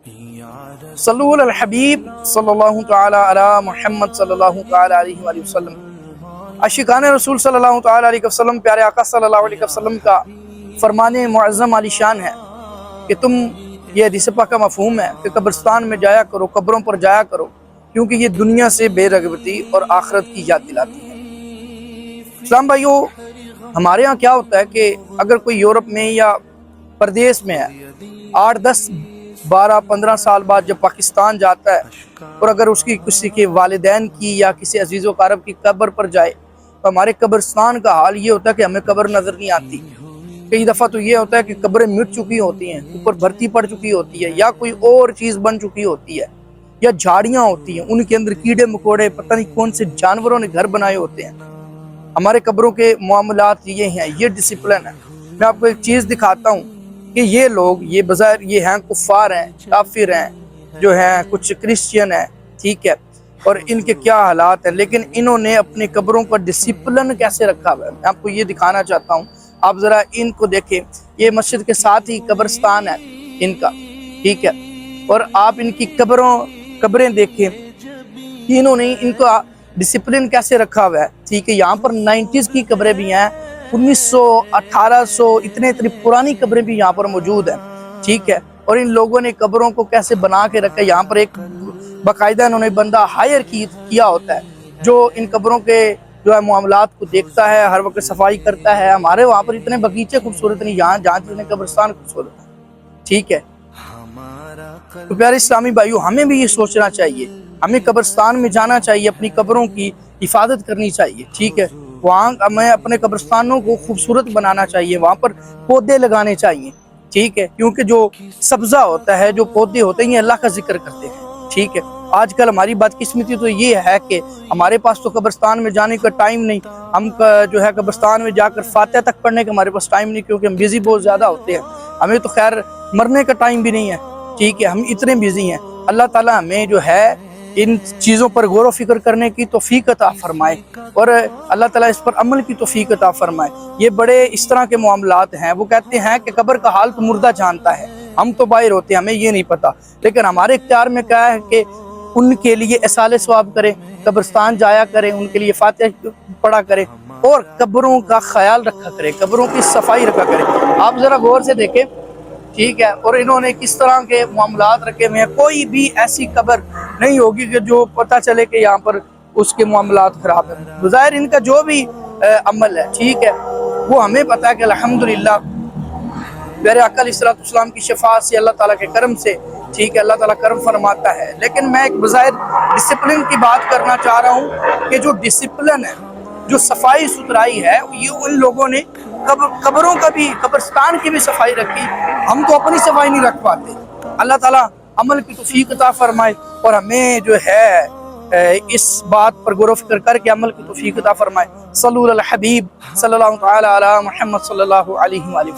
صلو علی الحبیب صلی اللہ تعالی علی محمد صلی اللہ تعالی علیہ وآلہ وسلم۔ عاشقان رسول صلی اللہ تعالی علیہ وسلم، پیارے آقا صلی اللہ علیہ وسلم کا فرمان معظم علی شان ہے کہ تم، یہ حدیث پاک کا مفہوم ہے کہ قبرستان میں جایا کرو، قبروں پر جایا کرو، کیونکہ یہ دنیا سے بے رغبتی اور آخرت کی یاد دلاتی ہے۔ اسلام بھائیو، ہمارے ہاں کیا ہوتا ہے کہ اگر کوئی یورپ میں یا پردیس میں ہے، 8 10 12 15 سال بعد جب پاکستان جاتا ہے اور اگر اس کی کسی کے والدین کی یا کسی عزیز و اقارب کی قبر پر جائے تو ہمارے قبرستان کا حال یہ ہوتا ہے کہ ہمیں قبر نظر نہیں آتی۔ کئی دفعہ تو یہ ہوتا ہے کہ قبریں مٹ چکی ہوتی ہیں، اوپر بھرتی پڑ چکی ہوتی ہے، یا کوئی اور چیز بن چکی ہوتی ہے، یا جھاڑیاں ہوتی ہیں، ان کے اندر کیڑے مکوڑے، پتہ نہیں کون سے جانوروں نے گھر بنائے ہوتے ہیں۔ ہمارے قبروں کے معاملات یہ ہیں، یہ ڈسپلن ہے۔ میں آپ کو ایک چیز دکھاتا ہوں کہ یہ لوگ، یہ بظاہر یہ ہیں کفار ہیں، کافر ہیں، جو ہیں کچھ کرسچین ہیں، ٹھیک ہے، اور ان کے کیا حالات ہیں، لیکن انہوں نے اپنی قبروں کا ڈسپلن کیسے رکھا ہوا ہے، میں آپ کو یہ دکھانا چاہتا ہوں۔ آپ ذرا ان کو دیکھیں، یہ مسجد کے ساتھ ہی قبرستان ہے ان کا، ٹھیک ہے، اور آپ ان کی قبریں دیکھیں کہ انہوں نے ان کا ڈسپلن کیسے رکھا ہوا ہے، ٹھیک ہے۔ یہاں پر 90s کی قبریں بھی ہیں، 1900 1800 اتنے پرانی قبریں بھی یہاں پر موجود ہیں، ٹھیک ہے، اور ان لوگوں نے قبروں کو کیسے بنا کے رکھا ہے۔ یہاں پر ایک باقاعدہ انہوں نے بندہ ہائر کیا ہوتا ہے جو ان قبروں کے جو ہے معاملات کو دیکھتا ہے، ہر وقت صفائی کرتا ہے۔ ہمارے وہاں پر اتنے باغیچے خوبصورت نہیں، جہاں جتنے قبرستان خوبصورت ہے، ٹھیک ہے۔ تو پیارے اسلامی بھائیو، ہمیں بھی یہ سوچنا چاہیے، ہمیں قبرستان میں جانا چاہیے، اپنی قبروں کی حفاظت کرنی چاہیے، ٹھیک ہے۔ وہاں ہمیں اپنے قبرستانوں کو خوبصورت بنانا چاہیے، وہاں پر پودے لگانے چاہیے، ٹھیک ہے، کیونکہ جو سبزہ ہوتا ہے، جو پودے ہوتے ہیں، یہ اللہ کا ذکر کرتے ہیں، ٹھیک ہے۔ آج کل ہماری بدقسمتی تو یہ ہے کہ ہمارے پاس تو قبرستان میں جانے کا ٹائم نہیں، ہم جو ہے قبرستان میں جا کر فاتحہ تک پڑھنے کا ہمارے پاس ٹائم نہیں، کیونکہ ہم بیزی بہت زیادہ ہوتے ہیں، ہمیں تو خیر مرنے کا ٹائم بھی نہیں ہے، ٹھیک ہے، ہم اتنے بیزی ہیں۔ اللہ تعالیٰ ہمیں جو ہے ان چیزوں پر غور و فکر کرنے کی توفیق عطا فرمائے، اور اللہ تعالیٰ اس پر عمل کی توفیق عطا فرمائے۔ یہ بڑے اس طرح کے معاملات ہیں، وہ کہتے ہیں کہ قبر کا حال تو مردہ جانتا ہے، ہم تو باہر ہوتے ہیں، ہمیں یہ نہیں پتا، لیکن ہمارے اختیار میں کیا ہے کہ ان کے لیے اصالہ ثواب کریں، قبرستان جایا کریں، ان کے لیے فاتحہ پڑھا کریں، اور قبروں کا خیال رکھا کریں، قبروں کی صفائی رکھا کریں۔ آپ ذرا غور سے دیکھیں، ٹھیک ہے، اور انہوں نے کس طرح کے معاملات رکھے ہوئے ہیں۔ کوئی بھی ایسی قبر نہیں ہوگی کہ جو پتہ چلے کہ یہاں پر اس کے معاملات خراب ہیں۔ بظاہر ان کا جو بھی عمل ہے، ٹھیک ہے، وہ ہمیں پتہ ہے کہ الحمدللہ پیارے آقا علیہ الصلوۃ والسلام کی شفاعت سے، اللہ تعالیٰ کے کرم سے، ٹھیک ہے، اللہ تعالیٰ کرم فرماتا ہے۔ لیکن میں ایک بظاہر ڈسپلن کی بات کرنا چاہ رہا ہوں کہ جو ڈسپلن ہے، جو صفائی ستھرائی ہے، یہ ان لوگوں نے قبروں کا بھی، قبرستان کی بھی صفائی رکھی، ہم تو اپنی صفائی نہیں رکھ پاتے۔ اللہ تعالیٰ عمل کی توفیق عطا فرمائے، اور ہمیں جو ہے اس بات پر غور و فکر کر کے عمل کی توفیق عطا فرمائے۔ صلو علی الحبیب صلی اللہ تعالی علی محمد صلی اللہ علیہ وآلہ وسلم۔